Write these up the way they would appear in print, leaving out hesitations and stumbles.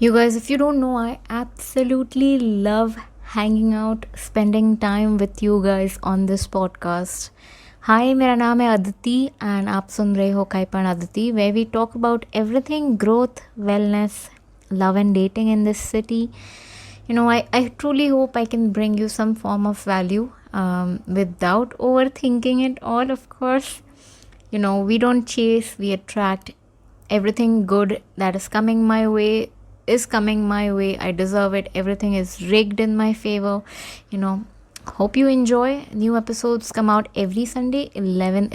You guys, if you don't know, I absolutely love hanging out, spending time with you guys on this podcast. Hi, मेरा नाम है Aditi and आप सुन रहे हो काइपन Aditi, where we talk about everything growth, wellness, love and dating in this city. I truly hope I can bring you some form of value without overthinking it all, of course. We don't chase, we attract. Everything good that is coming my way is coming my way. I deserve it. Everything is rigged in my favor. Hope you enjoy. New episodes come out every Sunday 11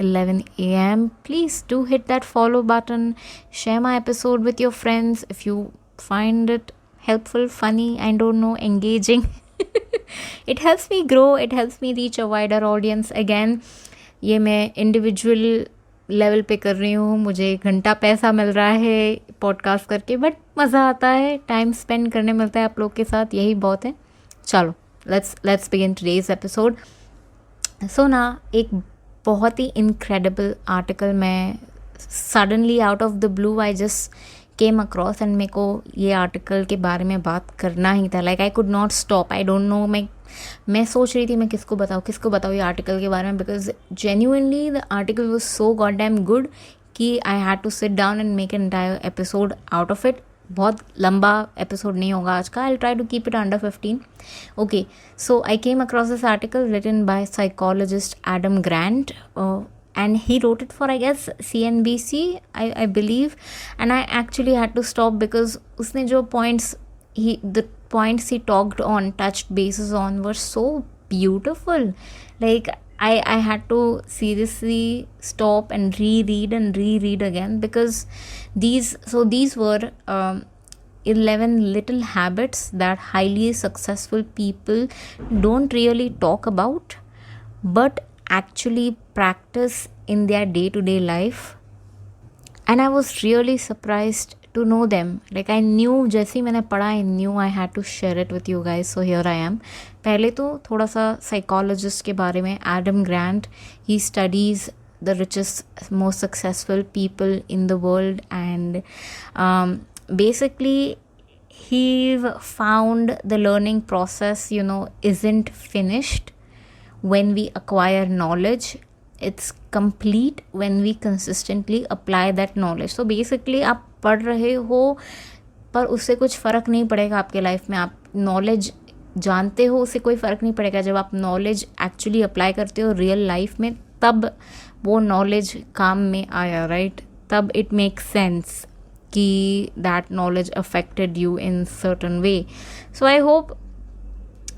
a.m. Please do hit that follow button. Share my episode with your friends if you find it helpful, funny, I don't know, engaging. It helps me grow. It helps me reach a wider audience. Again, ये मैं individual level पे कर रही हूँ, मुझे घंटा पैसा मिल रहा है पॉडकास्ट करके, बट मज़ा आता है, टाइम स्पेंड करने मिलता है आप लोग के साथ, यही बहुत है. चलो लेट्स बिगिन टुडेज एपिसोड. सो ना, एक बहुत ही इनक्रेडिबल आर्टिकल मैं suddenly out of the blue I just came across and मेरे को ये आर्टिकल के बारे में बात करना ही था. Like I could not stop. I don't no, मैं सोच रही थी मैं किसको बताऊँ ये आर्टिकल के बारे में, because genuinely the article was so god damn good कि I had to sit down and make an entire episode out of it. बहुत लंबा एपिसोड नहीं होगा आज का. I try to keep it under 15. Okay, so I came across this article written by psychologist Adam Grant and he wrote it for, I guess, CNBC, I believe, and I actually had to stop because usne jo the points he touched bases on were so beautiful. Like I had to seriously stop and reread again, because these were 11 little habits that highly successful people don't really talk about but actually practice in their day-to-day life, and I was really surprised to know them. Like I knew, जैसे ही मैंने पढ़ा, I knew I had to share it with you guys, so here I am. पहले तो थोड़ा सा psychologist के बारे में. Adam Grant, he studies the richest, most successful people in the world, and basically he found the learning process, isn't finished when we acquire knowledge. It's complete when we consistently apply that knowledge. So basically आप पढ़ रहे हो पर उससे कुछ फ़र्क नहीं पड़ेगा आपके लाइफ में. आप नॉलेज जानते हो, उससे कोई फ़र्क नहीं पड़ेगा. जब आप नॉलेज एक्चुअली अप्लाई करते हो रियल लाइफ में, तब वो नॉलेज काम में आया, राइट? तब इट मेक सेंस कि that knowledge affected you in certain way. So I hope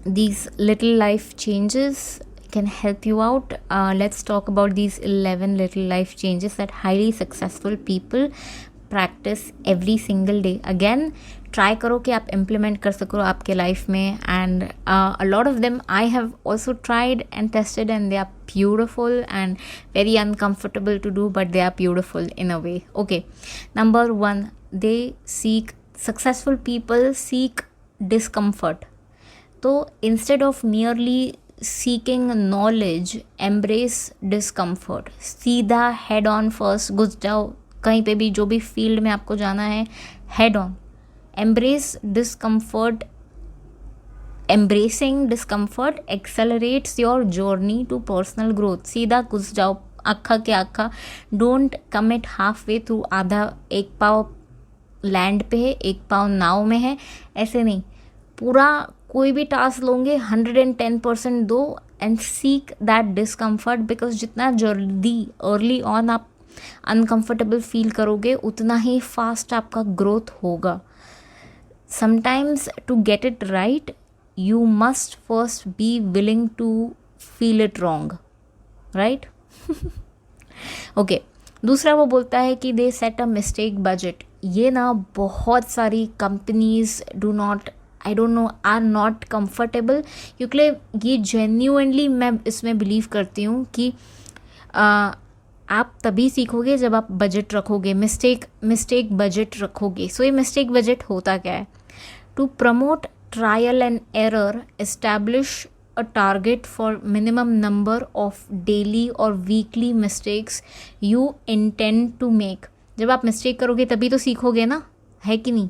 these little life changes can help you out. Let's talk about these 11 little life changes that highly successful people practice every single day. Again, try करो कि आप implement कर सको आपके life में, and a lot of them I have also tried and tested, and they are beautiful and very uncomfortable to do, but they are beautiful in a way. Okay, number 1, successful people seek discomfort. तो instead of merely seeking knowledge, embrace discomfort. सीधा head on first घुस जाओ कहीं पे भी, जो भी field में आपको जाना है, head on. Embrace discomfort. Embracing discomfort accelerates your journey to personal growth. सीधा घुस जाओ अक्खा के अक्खा. Don't commit halfway through. आधा एक पाव लैंड पे है, एक पाव नाव में है, ऐसे नहीं. पूरा कोई भी टास्क लोगे 110% दो and seek that discomfort, because जितना जल्दी अर्ली ऑन आप अनकम्फर्टेबल फील करोगे उतना ही फास्ट आपका ग्रोथ होगा. Sometimes to get it right you must first be willing to feel it wrong, right? Okay, दूसरा वो बोलता है कि they set a mistake budget. ये ना बहुत सारी companies do not, I don't know, are not comfortable, क्योंकि ये जेन्यूनली मैं इसमें बिलीव करती हूँ कि आप तभी सीखोगे जब आप बजट रखोगे, मिस्टेक बजट रखोगे. सो ये मिस्टेक बजट होता क्या है? To promote trial and error, establish a target for minimum number of daily और weekly mistakes you intend to make. जब आप मिस्टेक करोगे तभी तो सीखोगे ना, है कि नहीं?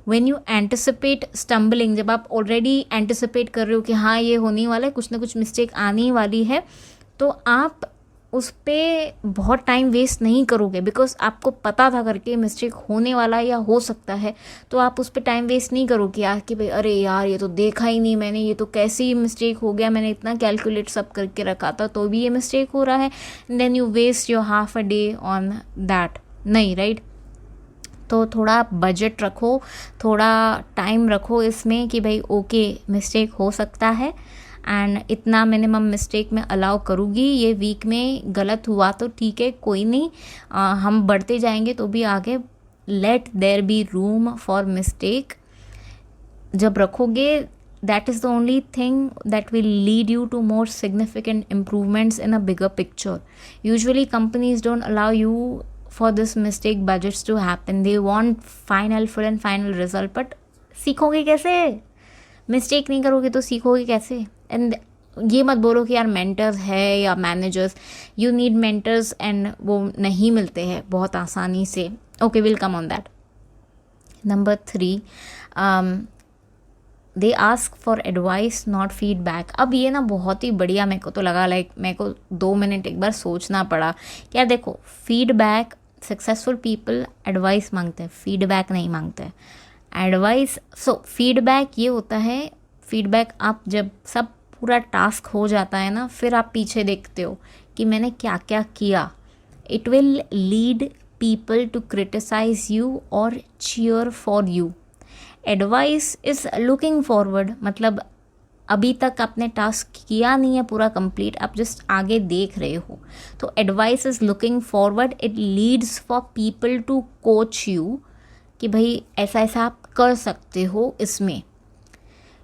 व्हेन यू एंटिसिपेट स्टम्बलिंग, जब आप ऑलरेडी एंटिसिपेट कर रहे हो कि हाँ ये होने वाला है, कुछ ना कुछ मिस्टेक आने वाली है, तो आप उस पर बहुत टाइम वेस्ट नहीं करोगे, बिकॉज आपको पता था करके मिस्टेक होने वाला है या हो सकता है, तो आप उस पर टाइम वेस्ट नहीं करोगे यार कि भाई अरे यार ये तो देखा ही नहीं मैंने, ये तो कैसी मिस्टेक हो गया, मैंने इतना कैलकुलेट सब करके रखा था तो भी ये मिस्टेक हो रहा है, then you waste your half a day on that, नहीं राइट। तो थोड़ा बजट रखो, थोड़ा टाइम रखो इसमें कि भाई ओके मिस्टेक हो सकता है एंड इतना मिनिमम मिस्टेक मैं अलाउ करूँगी, ये वीक में गलत हुआ तो ठीक है कोई नहीं, हम बढ़ते जाएंगे तो भी आगे, let there be room for mistake जब रखोगे, that is the only thing that will lead you to more significant improvements in a bigger picture. Usually companies don't allow you for this mistake budgets to happen, they want final full and final result, but सीखोगे कैसे, mistake नहीं करोगे तो सीखोगे कैसे। And ये मत बोलो कि यार मेंटर्स है या managers, you need mentors and वो नहीं मिलते हैं बहुत आसानी से। Okay will come on that. Number 3, they ask for advice not feedback. अब ये ना बहुत ही बढ़िया मेरे को तो लगा, मेरे को 2 मिनट एक बार सोचना पड़ा कि यार देखो, फीडबैक, सक्सेसफुल पीपल एडवाइस मांगते हैं, फीडबैक नहीं मांगते हैं। एडवाइस, सो फीडबैक ये होता है, फीडबैक आप जब सब पूरा टास्क हो जाता है ना, फिर आप पीछे देखते हो कि मैंने क्या क्या किया। It will lead people to criticise you और cheer for you. Advice is looking forward, मतलब अभी तक आपने टास्क किया नहीं है पूरा कंप्लीट, आप जस्ट आगे देख रहे हो, तो advice is looking forward. It leads for people to coach you कि भाई ऐसा ऐसा आप कर सकते हो इसमें।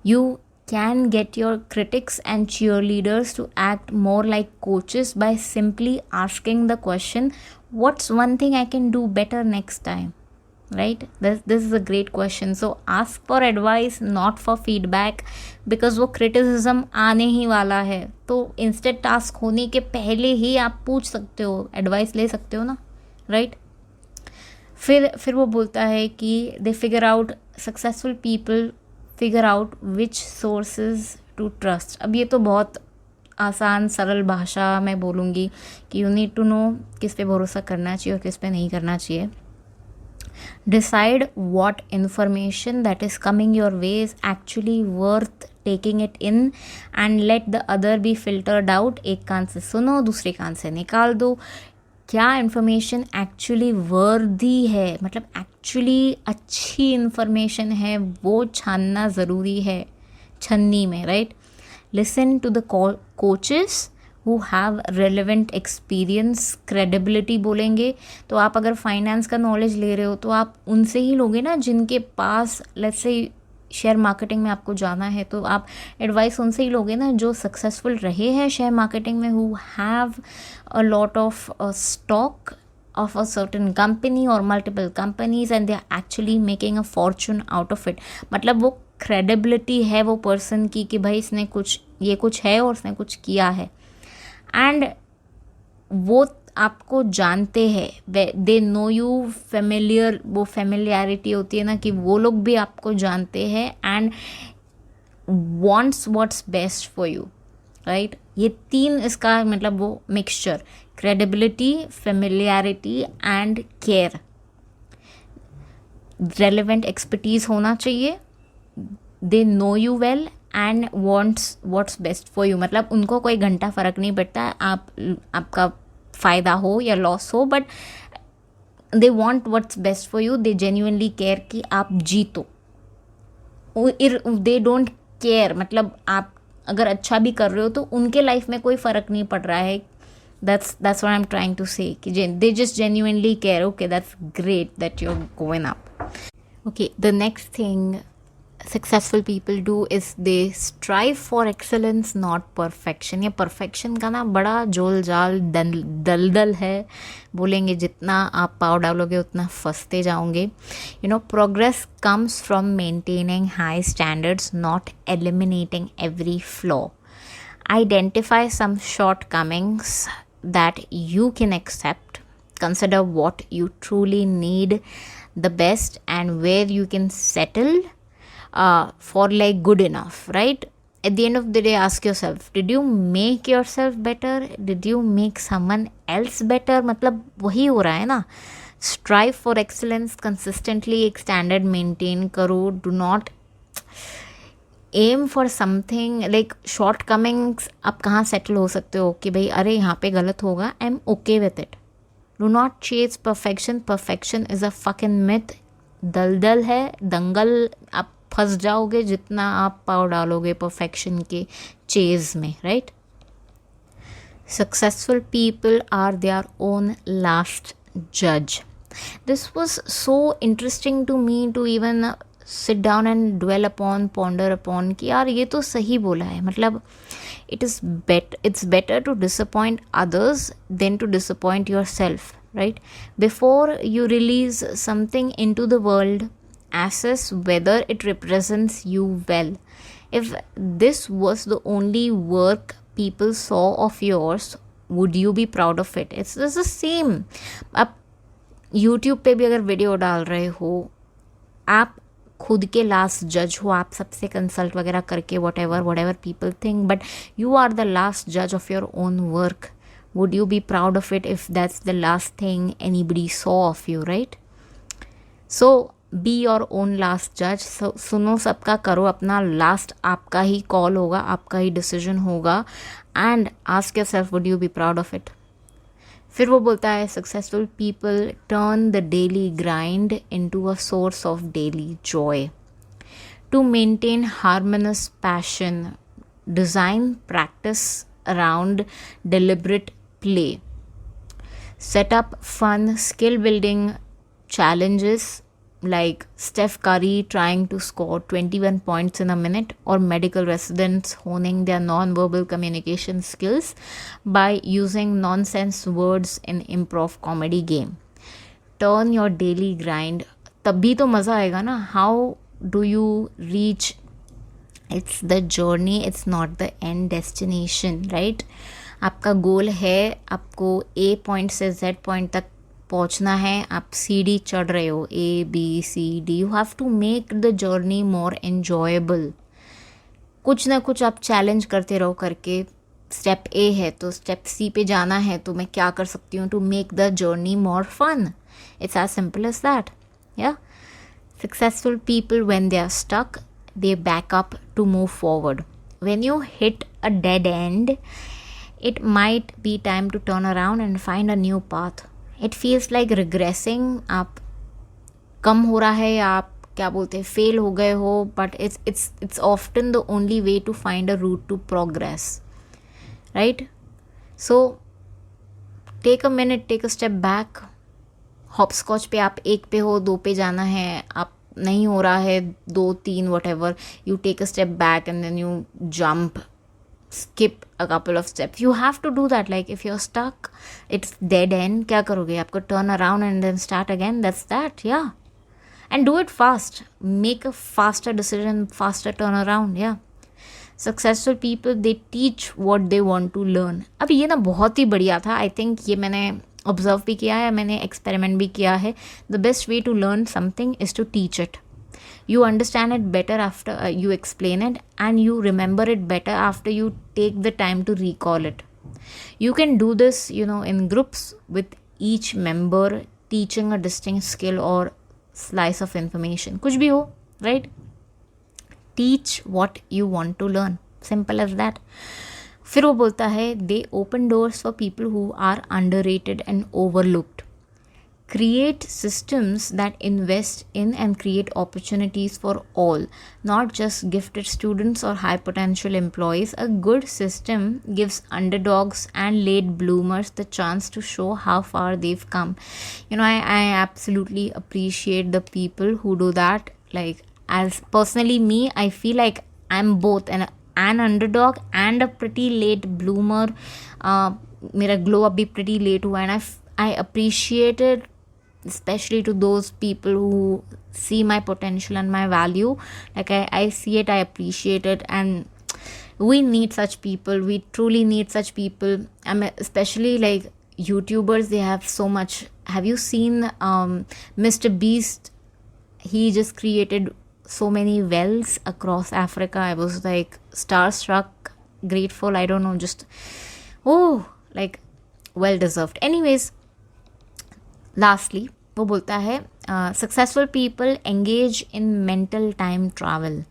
You can get your critics and cheerleaders to act more like coaches by simply asking the question, what's one thing I can do better next time? Right? This is a great question. So ask for advice, not for feedback, because वो criticism आने ही वाला है। तो instead task होने के पहले ही आप पूछ सकते हो, advice ले सकते हो ना, right? फिर वो बोलता है कि they figure out, successful people figure out which sources to trust। अब ये तो बहुत आसान सरल भाषा मैं बोलूँगी कि यू नीड टू नो किस पे भरोसा करना चाहिए और किस पे नहीं करना चाहिए। Decide what information that is coming your way is actually worth taking it in and let the other be filtered out। एक कान से सुनो, दूसरे कान से निकाल दो। क्या इन्फॉर्मेशन एक्चुअली वर्दी है, मतलब एक्चुअली अच्छी इन्फॉर्मेशन है, वो छानना ज़रूरी है छन्नी में, right. Listen to the coaches who have relevant experience, credibility बोलेंगे तो आप अगर फाइनेंस का नॉलेज ले रहे हो तो आप उनसे ही लोगे ना जिनके पास, लेट्स से शेयर मार्केटिंग में आपको जाना है तो आप एडवाइस उनसे ही लोगे ना जो सक्सेसफुल रहे हैं शेयर मार्केटिंग में, who have a lot of stock of a certain company or multiple companies and they are actually making a fortune out of it। मतलब वो credibility है वो person की कि भाई इसने कुछ, ये कुछ है और उसने कुछ किया है, and वो आपको जानते हैं, दे नो यू, फेमिलियर, वो फेमिलियरिटी होती है ना कि वो लोग भी आपको जानते हैं and wants what's best for you, right. ये 3 इसका मतलब वो mixture, credibility, familiarity and care. Relevant expertise होना चाहिए, they know you well and wants what's best for you, मतलब उनको कोई घंटा फ़र्क नहीं पड़ता आपका फ़ायदा हो या लॉस हो, but they want what's best for you, they genuinely care कि आप जीतो। दे डोंट केयर, मतलब आप अगर अच्छा भी कर रहे हो तो उनके लाइफ में कोई फ़र्क नहीं पड़ रहा है। that's what I'm trying to say कि they just genuinely care। okay, that's great that you're going up। okay, the next thing successful people do is they strive for excellence not perfection। ये perfection का ना बड़ा जोल जाल दलदल है, बोलेंगे जितना आप पाव डालोगे उतना फंसते जाओगे। progress comes from maintaining high standards, not eliminating every flaw। identify some shortcomings that you can accept, consider what you truly need, the best and where you can settle for like good enough, right? At the end of the day, ask yourself, did you make yourself better? Did you make someone else better? मतलब वही हो रहा है ना. Strive for excellence consistently, एक standard maintain करो. Do not aim for something like shortcomings. आप कहाँ settle हो सकते हो कि भाई अरे यहाँ पे गलत होगा, I'm okay with it. Do not chase perfection. Perfection is a fucking myth. दलदल है, दंगल, आप फंस जाओगे जितना आप पाव डालोगे परफेक्शन के चेज में, right? Successful people are their own last judge. This was so interesting to me to even sit down and dwell upon, ponder upon कि यार ये तो सही बोला है. मतलब it's better to disappoint others than to disappoint yourself, right? Before you release something into the world, assess whether it represents you well. If this was the only work people saw of yours, would you be proud of it? It's just the same. आप YouTube पे भी अगर video डाल रहे हो, आप खुद के लास्ट जज हो. आप सबसे कंसल्ट वगैरह करके whatever people think, but you are the last judge of your own work. Would you be proud of it if that's the last thing anybody saw of you, right? So be your own last judge. So, सुनो सबका, करो अपना. Last आपका ही call होगा, आपका ही decision होगा. And ask yourself, would you be proud of it? फिर वो बोलता है, successful people turn the daily grind into a source of daily joy. To maintain harmonious passion, design practice around deliberate play. Set up fun skill building challenges like Steph Curry trying to score 21 points in a minute, or medical residents honing their non-verbal communication skills by using nonsense words in improv comedy game. Turn your daily grind. तभी तो मज़ा आएगा ना. How do you reach? It's the journey, it's not the end destination, right? आपका गोल है, आपको A point से Z point तक पहुंचना है. आप सीढ़ी चढ़ रहे हो, ABCD. You have to make the journey more enjoyable. कुछ ना कुछ आप चैलेंज करते रहो करके. स्टेप A है तो स्टेप C पे जाना है, तो मैं क्या कर सकती हूँ to make the journey more fun? It's as simple as that. या successful people when they are stuck, they back up to move forward. When you hit a dead end, it might be time to turn around and find a new path. It feels like regressing. आप कम हो रहा है, आप क्या बोलते हैं, fail हो गए हो, but it's often the only way to find a route to progress, right? So take a minute, take a step back. Hopscotch पे आप 1 पे हो, 2 पे जाना है, आप नहीं हो रहा है 2, 3 whatever, you take a step back and then you jump, skip a couple of steps. You have to do that. Like if you're stuck, it's dead end, क्या करोगे? आपको turn around and then start again. That's that. Yeah, and do it fast. Make a faster decision, faster turnaround. Yeah, successful people, they teach what they want to learn. अब ये ना बहुत ही बढ़िया था. I think ये मैंने observe भी किया है, मैंने एक्सपेरिमेंट भी किया है. The best way to learn something is to teach it. You understand it better after you explain it, and you remember it better after you take the time to recall it. You can do this, in groups with each member teaching a distinct skill or slice of information. कुछ भी हो, right? Teach what you want to learn. Simple as that. फिर वो बोलता है, they open doors for people who are underrated and overlooked. Create systems that invest in and create opportunities for all, not just gifted students or high potential employees. A good system gives underdogs and late bloomers the chance to show how far they've come. I absolutely appreciate the people who do that. Like, as personally me, I feel like I'm both an underdog and a pretty late bloomer. मेरा glow up भी pretty late हुआ, and I appreciate it, especially to those people who see my potential and my value. Like I see it, I appreciate it, and we need such people. We truly need such people. Especially like YouTubers, they have so much. Have you seen Mr. Beast? He just created so many wells across Africa. I was like starstruck, grateful. I don't know, just like well deserved. Anyways, lastly, वो बोलता है successful people engage in mental time travel.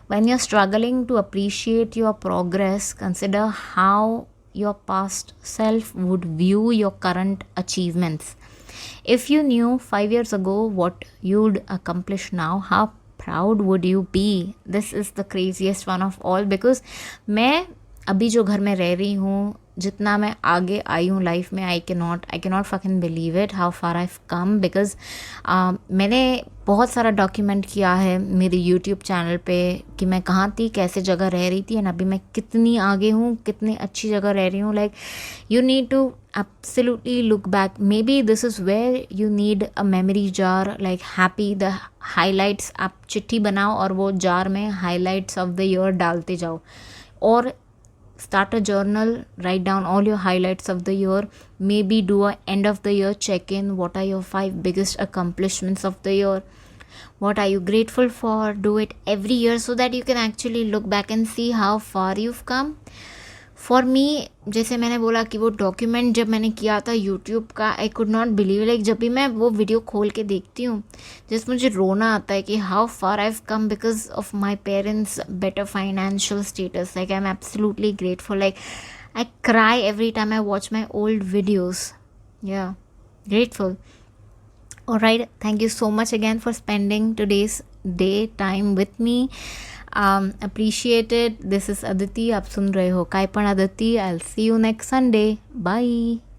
When you're struggling to appreciate your progress, consider how your past self would view your current achievements. If you knew 5 years ago what you'd accomplish now, how proud would you be? This is the craziest one of all, because मैं अभी जो घर में रह रही हूँ, जितना मैं आगे आई हूँ लाइफ में, I can not fucking believe it how far I come. Because मैंने बहुत सारा डॉक्यूमेंट किया है मेरे यूट्यूब चैनल पे कि मैं कहाँ थी, कैसे जगह रह रही थी, एंड अभी मैं कितनी आगे हूँ, कितनी अच्छी जगह रह रही हूँ. Like you need to absolutely look back. Maybe this is where you need a memory jar, like happy, the highlights. आप चिट्ठी बनाओ और वो जार में highlights of the year डालते जाओ, और start a journal, write down all your highlights of the year. Maybe do a end of the year check in. What are your 5 biggest accomplishments of the year? What are you grateful for? Do it every year so that you can actually look back and see how far you've come. For me, जैसे मैंने बोला कि वो document जब मैंने किया था YouTube का, I could not believe. Like जब भी मैं वो वीडियो खोल के देखती हूँ, जिस मुझे रोना आता है कि how far I have come because of my parents better financial status. Like I am absolutely grateful. Like I cry every time I watch my old videos. या grateful. Alright, thank you so much again for spending today's day time with me. Appreciate it. This is Aditi. आप सुन रहे हो कायपन Aditi. I'll see you next Sunday. Bye.